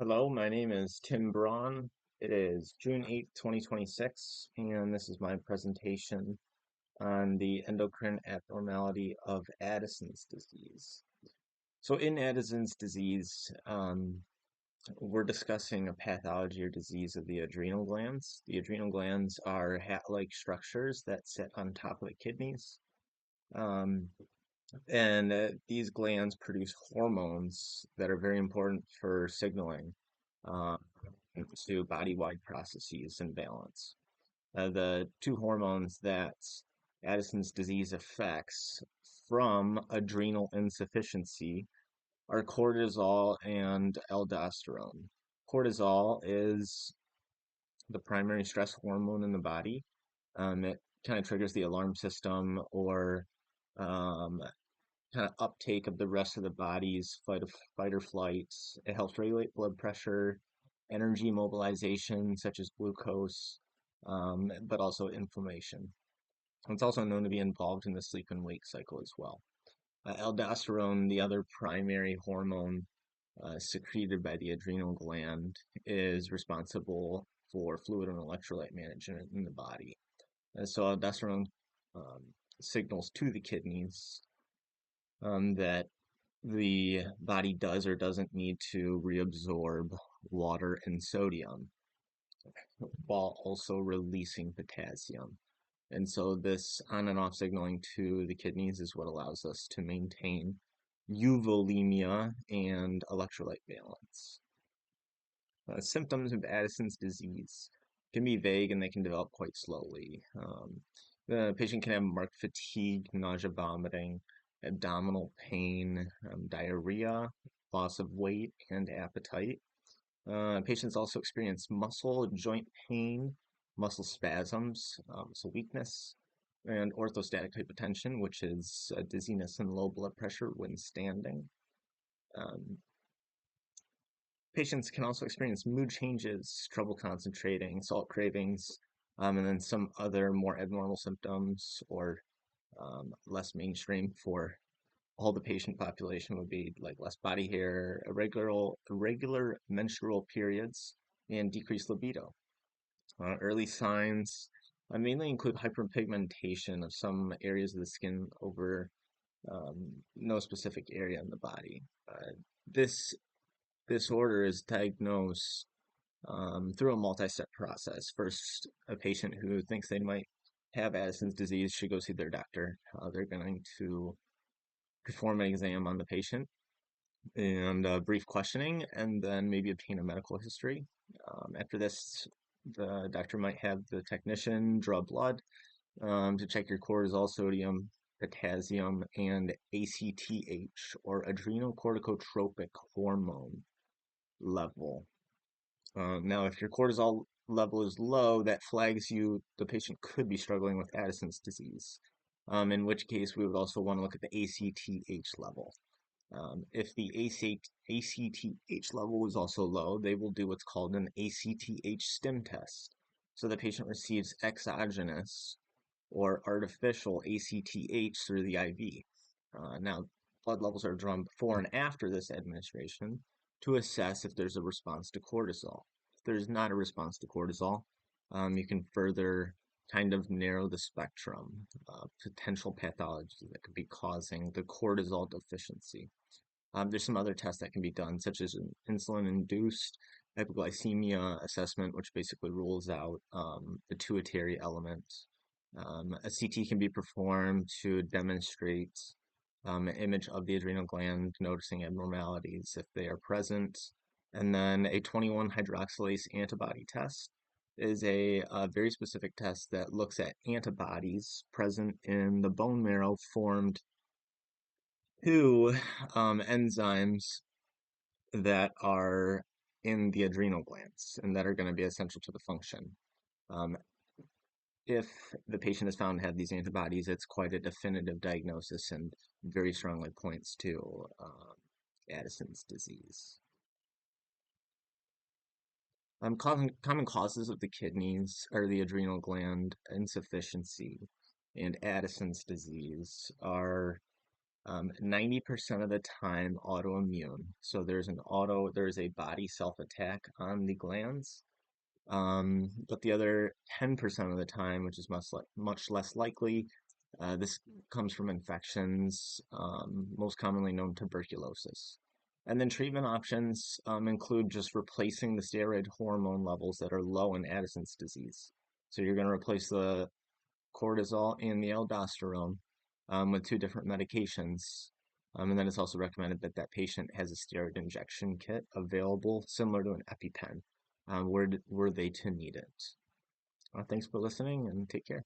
Hello, my name is Tim Braun. It is June 8th, 2026, and this is my presentation on the endocrine abnormality of Addison's disease. So in Addison's disease, we're discussing a pathology or disease of the adrenal glands. The adrenal glands are hat-like structures that sit on top of the kidneys. Um, and these glands produce hormones that are very important for signaling uh, to body-wide processes and balance. The two hormones that Addison's disease affects from adrenal insufficiency are cortisol and aldosterone. Cortisol is the primary stress hormone in the body. It kind of triggers the alarm system or um, kind of uptake of the rest of the body's fight or flight. It helps regulate blood pressure, energy mobilization, such as glucose, but also inflammation. It's also known to be involved in the sleep and wake cycle as well. Aldosterone, the other primary hormone secreted by the adrenal gland, is responsible for fluid and electrolyte management in the body. So aldosterone um, signals to the kidneys that the body does or doesn't need to reabsorb water and sodium while also releasing potassium. And so this on and off signaling to the kidneys is what allows us to maintain euvolemia and electrolyte balance. Symptoms of Addison's disease can be vague and they can develop quite slowly. The patient can have marked fatigue, nausea, vomiting, abdominal pain, diarrhea, loss of weight, and appetite. Patients also experience muscle, joint pain, muscle spasms, muscle weakness, and orthostatic hypotension, which is dizziness and low blood pressure when standing. Um, Patients can also experience mood changes, trouble concentrating, salt cravings, and then some other more abnormal symptoms or less mainstream for all the patient population would be like less body hair, irregular menstrual periods, and decreased libido. Early signs mainly include hyperpigmentation of some areas of the skin over no specific area in the body. This disorder is diagnosed through a multi-step process. First, a patient who thinks they might have Addison's disease should go see their doctor. They're going to perform an exam on the patient and brief questioning, and then maybe obtain a medical history. After this, the doctor might have the technician draw blood to check your cortisol, sodium, potassium, and ACTH, or adrenocorticotropic hormone level. Now, if your cortisol level is low, that flags you the patient could be struggling with Addison's disease, in which case we would also want to look at the ACTH level. If the ACTH level is also low, they will do what's called an ACTH stim test. So the patient receives exogenous or artificial ACTH through the IV. Now, blood levels are drawn before and after this administration to assess if there's a response to cortisol. If there's not a response to cortisol, you can further kind of narrow the spectrum of potential pathologies that could be causing the cortisol deficiency. There's some other tests that can be done, such as an insulin-induced hypoglycemia assessment, which basically rules out pituitary element. A CT can be performed to demonstrate an image of the adrenal gland, noticing abnormalities if they are present. And then a 21 hydroxylase antibody test is a very specific test that looks at antibodies present in the bone marrow formed to enzymes that are in the adrenal glands and that are going to be essential to the function. Um, if the patient is found to have these antibodies, it's quite a definitive diagnosis and very strongly points to Addison's disease. Common causes of the kidneys or the adrenal gland insufficiency and Addison's disease are 90% of the time autoimmune. So there's a body self-attack on the glands. But the other 10% of the time, which is much less likely, this comes from infections, most commonly known tuberculosis. And then treatment options include just replacing the steroid hormone levels that are low in Addison's disease. So you're going to replace the cortisol and the aldosterone with two different medications. And then it's also recommended that that patient has a steroid injection kit available, similar to an EpiPen, were they to need it. Thanks for listening and take care.